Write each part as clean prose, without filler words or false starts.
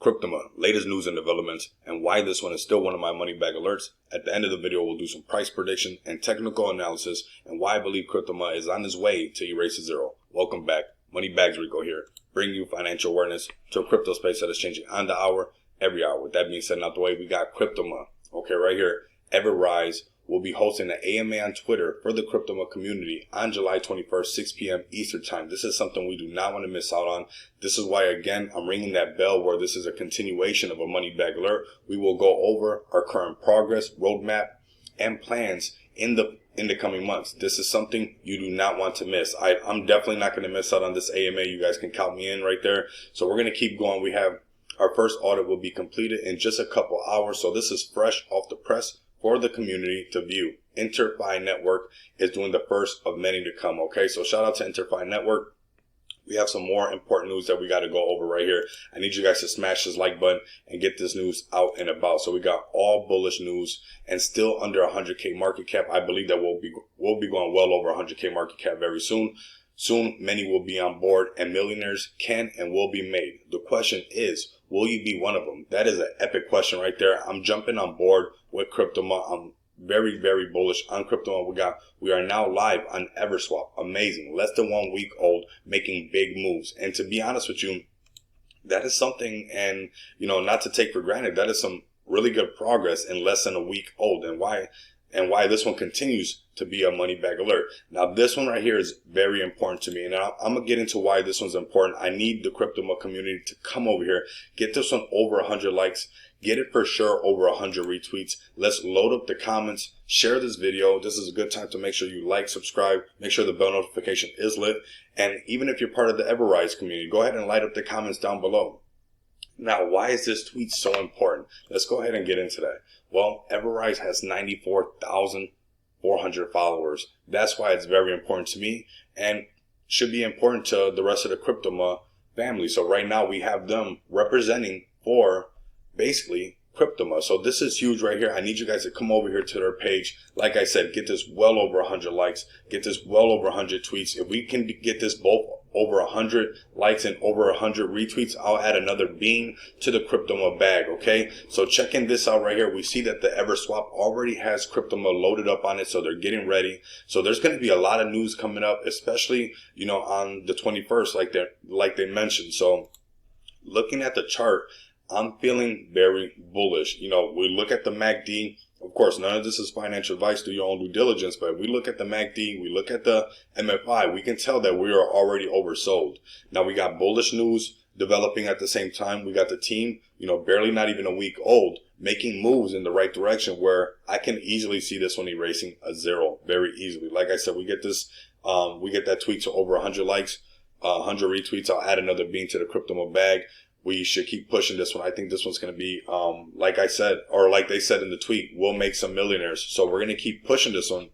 Cryptoma, latest news and developments, and why this one is still one of my money bag alerts. At the end of the video, we'll do some price prediction and technical analysis, and why I believe Cryptoma is on his way to erase a zero. Welcome back. Moneybags Rico here, bringing you financial awareness to a crypto space that is changing on the hour, every hour. With that being said, out the way, we got Cryptoma. Okay, right here, EverSwap will be hosting an AMA on Twitter for the Cryptoma community on July 21st, 6 p.m. Eastern Time. This is something we do not want to miss out on. This is why, again, I'm ringing that bell where this is a continuation of a money bag alert. We will go over our current progress, roadmap, and plans in the coming months. This is something you do not want to miss. I'm definitely not going to miss out on this AMA. You guys can count me in right there. So we're going to keep going. We have our first audit will be completed in just a couple hours. So this is fresh off the press for the community to view. ERC-20 Network is doing the first of many to come. Okay, so shout out to ERC-20 Network. We have some more important news that we got to go over right here. I need you guys to smash this like button and get this news out and about. So we got all bullish news and still under 100K market cap. I believe that we'll be going well over 100K market cap very soon. Soon, many will be on board and millionaires can and will be made. The question is, will you be one of them? That is an epic question right there. I'm jumping on board with Cryptoma. I'm very, very bullish on Cryptoma. We are now live on EverSwap. Amazing. Less than 1 week old, making big moves. And to be honest with you, that is something, and not to take for granted, that is some really good progress in less than a week old. And why this one continues to be a money bag alert. Now, this one right here is very important to me, and I'm going to get into why this one's important. I need the Cryptoma community to come over here, get this one over 100 likes, get it for sure over 100 retweets. Let's load up the comments, share this video. This is a good time to make sure you like, subscribe, make sure the bell notification is lit. And even if you're part of the EverRise community, go ahead and light up the comments down below. Now, why is this tweet so important? Let's go ahead and get into that. Well, EverRise has 94,400 followers. That's why it's very important to me and should be important to the rest of the Cryptoma family. So right now we have them representing for basically Cryptoma. So this is huge right here. I need you guys to come over here to their page. Like I said, get this well over 100 likes, get this well over 100 tweets. If we can get this both over 100 likes and over 100 retweets, I'll add another bean to the Cryptoma bag. Okay, so checking this out right here, we see that the EverSwap already has Cryptoma loaded up on it, so they're getting ready. So there's going to be a lot of news coming up, especially on the 21st, like they mentioned. So looking at the chart, I'm feeling very bullish. We look at the MACD. Of course, none of this is financial advice. Do your own due diligence. But if we look at the MACD, we look at the MFI, we can tell that we are already oversold. Now, we got bullish news developing at the same time. We got the team, barely not even a week old, making moves in the right direction where I can easily see this one erasing a zero very easily. Like I said, we get that tweet to over 100 likes, 100 retweets. I'll add another bean to the Cryptoma bag. We should keep pushing this one. I think this one's going to be, like I said, or like they said in the tweet, we'll make some millionaires. So we're going to keep pushing this one.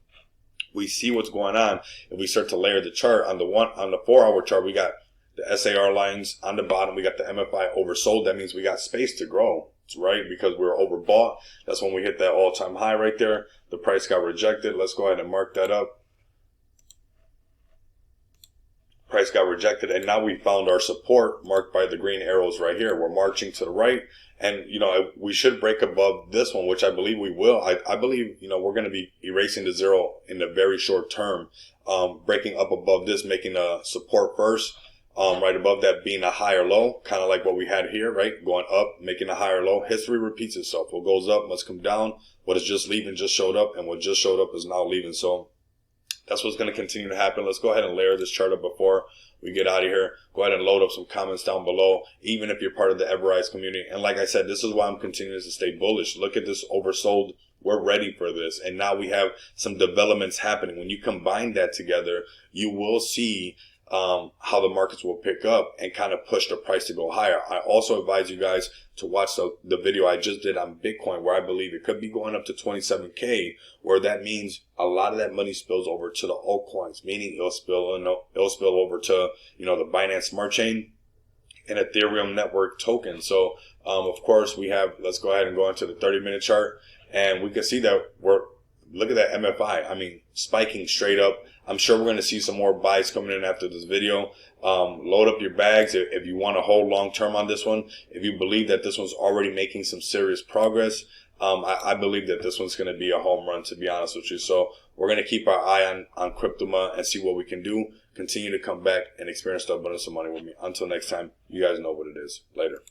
We see what's going on. If we start to layer the chart on the 4-hour chart, we got the SAR lines on the bottom. We got the MFI oversold. That means we got space to grow, right? Because we're overbought. That's when we hit that all-time high right there. The price got rejected. Let's go ahead and mark that up. Price got rejected, and now we found our support marked by the green arrows right here. We're marching to the right, and we should break above this one, which I believe we will. I believe we're going to be erasing the zero in the very short term, breaking up above this, making a support first, right above that being a higher low, kind of like what we had here, right? Going up, making a higher low. History repeats itself. What goes up must come down. What is just leaving just showed up, and what just showed up is now leaving. So that's what's going to continue to happen. Let's go ahead and layer this chart up before we get out of here. Go ahead and load up some comments down below, even if you're part of the EverRise community. And like I said, this is why I'm continuing to stay bullish. Look at this oversold. We're ready for this. And now we have some developments happening. When you combine that together, you will see how the markets will pick up and kind of push the price to go higher. I also advise you guys to watch the video I just did on Bitcoin, where I believe it could be going up to 27K, where that means a lot of that money spills over to the altcoins, meaning it'll spill over to the Binance Smart Chain and Ethereum network token. So of course let's go ahead and go into the 30-minute chart, and we can see that look at that MFI. I mean, spiking straight up. I'm sure we're going to see some more buys coming in after this video. Load up your bags if you want to hold long term on this one. If you believe that this one's already making some serious progress, I believe that this one's going to be a home run, to be honest with you. So we're going to keep our eye on Cryptoma and see what we can do. Continue to come back and experience the abundance of money with me. Until next time, you guys know what it is. Later.